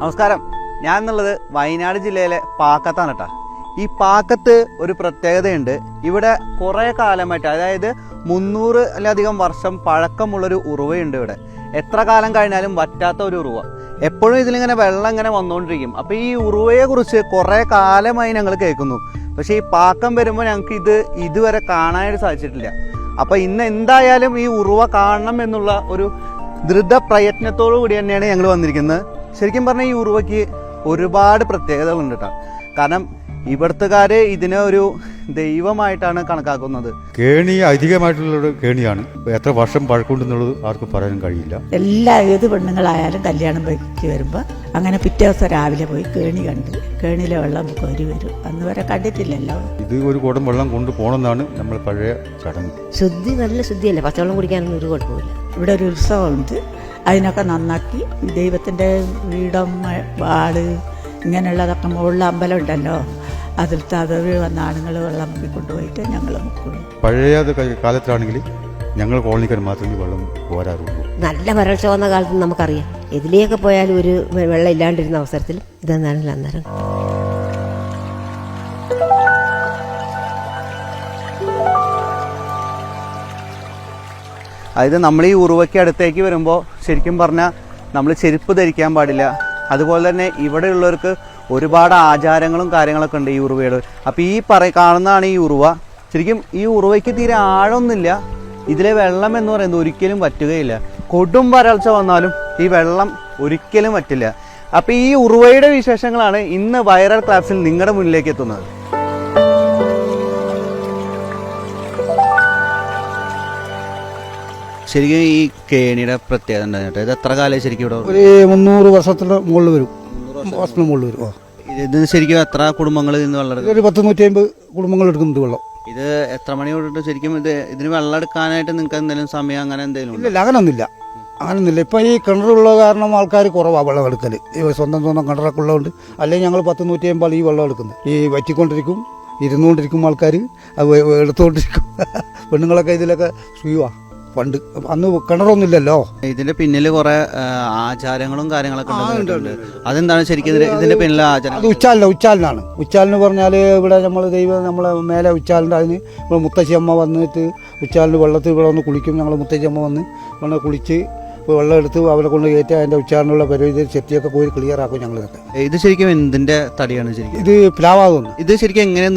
നമസ്കാരം. ഞാൻ എന്നുള്ളത് വയനാട് ജില്ലയിലെ പാക്കത്താണ് കേട്ടോ. ഈ പാക്കത്ത് ഒരു പ്രത്യേകതയുണ്ട്. ഇവിടെ കുറേ കാലമായിട്ട്, അതായത് 300-ലധികം വർഷം പഴക്കമുള്ളൊരു ഉറവയുണ്ട് ഇവിടെ. എത്ര കാലം കഴിഞ്ഞാലും വറ്റാത്ത ഒരു ഉറവ. എപ്പോഴും ഇതിലിങ്ങനെ വെള്ളം ഇങ്ങനെ വന്നുകൊണ്ടിരിക്കും. അപ്പോൾ ഈ ഉറവയെ കുറിച്ച് കുറേ കാലമായി ഞങ്ങൾ കേൾക്കുന്നു. പക്ഷേ ഈ പാക്കം വരുമ്പോൾ ഞങ്ങൾക്ക് ഇതുവരെ കാണാനായിട്ട് സാധിച്ചിട്ടില്ല. അപ്പോൾ ഇന്ന് എന്തായാലും ഈ ഉറവ കാണണം എന്നുള്ള ഒരു ദൃഢ പ്രയത്നത്തോടു കൂടി തന്നെയാണ് ഞങ്ങൾ വന്നിരിക്കുന്നത്. ശരിക്കും പറഞ്ഞാൽ ഈ ഉറവയ്ക്ക് ഒരുപാട് പ്രത്യേകതകളുണ്ട് കേട്ടോ. കാരണം ഇവിടുത്തുകാര് ഇതിനെ ഒരു ദൈവമായിട്ടാണ് കണക്കാക്കുന്നത്. കേണി ഐതിഹ്യമായിട്ടുള്ള കേണിയാണ്. എത്ര വർഷം പഴക്കമുണ്ടെന്നുള്ളത് ആർക്കും പറയാൻ കഴിയില്ല. ഏത് പെണ്ണുങ്ങളായാലും കല്യാണം കഴിച്ച് വരുമ്പോൾ അങ്ങനെ പിറ്റേ ദിവസം രാവിലെ പോയി കേണി കണ്ട് കേണിയിലെ വെള്ളം കോരി വരും. അന്ന് വരെ കണ്ടിട്ടില്ലല്ലോ. ഇത് ഒരു കുടം വെള്ളം കൊണ്ടുപോകണമെന്നാണ് നമ്മൾ പഴയ ചടങ്ങ്. ശുദ്ധി നല്ല ശുദ്ധിയല്ലേ, പച്ചവെള്ളം കുടിക്കാനൊന്നും ഒരു കുഴപ്പമില്ല. ഇവിടെ ഒരു ഉത്സവമുണ്ട്, അതിനൊക്കെ നന്നാക്കി ദൈവത്തിൻ്റെ വീടം വാട് ഇങ്ങനെയുള്ളതൊക്കെ മുകളിൽ അമ്പലം ഉണ്ടല്ലോ, അതിലത്തെ അതിൽ വന്ന ആണുങ്ങൾ വെള്ളം കൊണ്ടുപോയിട്ട് ഞങ്ങൾ മുക്കുന്നു. പഴയ കാലത്താണെങ്കിൽ ഞങ്ങൾ കോളനിക്കാർ മാത്രമേ വെള്ളം പോരാറുള്ളൂ. നല്ല വരൾച്ച വന്ന കാലത്ത് നമുക്കറിയാം, എതിലെയൊക്കെ പോയാലും ഒരു വെള്ളം ഇല്ലാണ്ടിരുന്ന അവസരത്തിൽ ഇതെന്നാണെങ്കിൽ അന്നേരം അതായത് നമ്മൾ ഈ ഉറവയ്ക്ക് അടുത്തേക്ക് വരുമ്പോൾ ശരിക്കും പറഞ്ഞാൽ നമ്മൾ ചെരുപ്പ് ധരിക്കാൻ പാടില്ല. അതുപോലെ തന്നെ ഇവിടെയുള്ളവർക്ക് ഒരുപാട് ആചാരങ്ങളും കാര്യങ്ങളൊക്കെ ഉണ്ട് ഈ ഉറവയുടെ. അപ്പോൾ ഈ കാണുന്നതാണ് ഈ ഉറവ. ശരിക്കും ഈ ഉറവയ്ക്ക് തീരെ ആഴമൊന്നുമില്ല. ഇതിലെ വെള്ളം എന്ന് പറയുന്നത് ഒരിക്കലും വറ്റുകയില്ല. കൊടും വരൾച്ച വന്നാലും ഈ വെള്ളം ഒരിക്കലും വറ്റില്ല. അപ്പോൾ ഈ ഉറവയുടെ വിശേഷങ്ങളാണ് ഇന്ന് വൈറൽ ക്ലാപ്സിൽ നിങ്ങളുടെ മുന്നിലേക്ക് എത്തുന്നത്. ശരിക്കും ഈ കേണിയുടെ പ്രത്യേകത എന്താ? ഇത് എത്ര കാലം ശരിക്കും ഇവിടെ? ഒരു 300 വർഷത്തിന് മുകളിൽ വരും. ഇത് ശരിക്കും എത്ര കുടുംബങ്ങൾ ഇന്ന് വെള്ളം എടുക്കും? ഒരു 100-150 കുടുംബങ്ങൾ എടുക്കുന്നുണ്ട് വെള്ളം. ഇത് എത്ര മണി തൊട്ടിട്ട് ശരിക്കും ഇതിന് വെള്ളം എടുക്കാനായിട്ട് നിങ്ങൾക്ക് എന്തെങ്കിലും സമയം അങ്ങനെ എന്തെങ്കിലും? ഇല്ല, അങ്ങനൊന്നുമില്ല. ഇപ്പം ഈ കിണറുള്ള കാരണം ആൾക്കാർ കുറവാണ് വെള്ളം എടുക്കൽ. ഈ സ്വന്തം കിണറൊക്കെ ഉള്ളതുകൊണ്ട്. അല്ലെങ്കിൽ ഞങ്ങൾ 100-150 ഈ വെള്ളം എടുക്കുന്നത്. ഈ വറ്റിക്കൊണ്ടിരിക്കും, ഇരുന്നുകൊണ്ടിരിക്കും ആൾക്കാർ, അത് എടുത്തുകൊണ്ടിരിക്കും. പെണ്ണുങ്ങളൊക്കെ ഇതിലൊക്കെ സുഖമാണ്. പണ്ട് അന്ന് കിണറൊന്നുമില്ലല്ലോ. ഇതിന്റെ പിന്നിൽ കുറെ ആചാരങ്ങളും കാര്യങ്ങളൊക്കെ ഉണ്ട്. അതെന്താണ് ശരിക്കും ഇതിന്റെ പിന്നിലെ ആചാരം? അത് ഉച്ചാലനാണ്. ഉച്ചാലിന് പറഞ്ഞാൽ ഇവിടെ നമ്മൾ നമ്മളെ മേലെ ഉച്ചാലിൻ്റെ അതിന് ഇവിടെ മുത്തശ്ശിയമ്മ വന്നിട്ട് ഉച്ചാലിന് വെള്ളത്തിൽ ഇവിടെ വന്ന് കുളിക്കും. ഞങ്ങൾ മുത്തശ്ശിയമ്മ വന്ന് കുളിച്ച് വെള്ളം എടുത്ത് അവരെ കൊണ്ട് കയറ്റി അതിൻ്റെ ഉച്ചാരണമുള്ള പരിധി ചെത്തിയൊക്കെ പോയി ക്ലിയർ ആക്കും ഞങ്ങളിതൊക്കെ. ഇത് ശരിക്കും എന്തിന്റെ തടിയാണ് ശരിക്കും? ഇത് പ്ലാവാകുന്നു. ഇത് ശരിക്കും എങ്ങനെ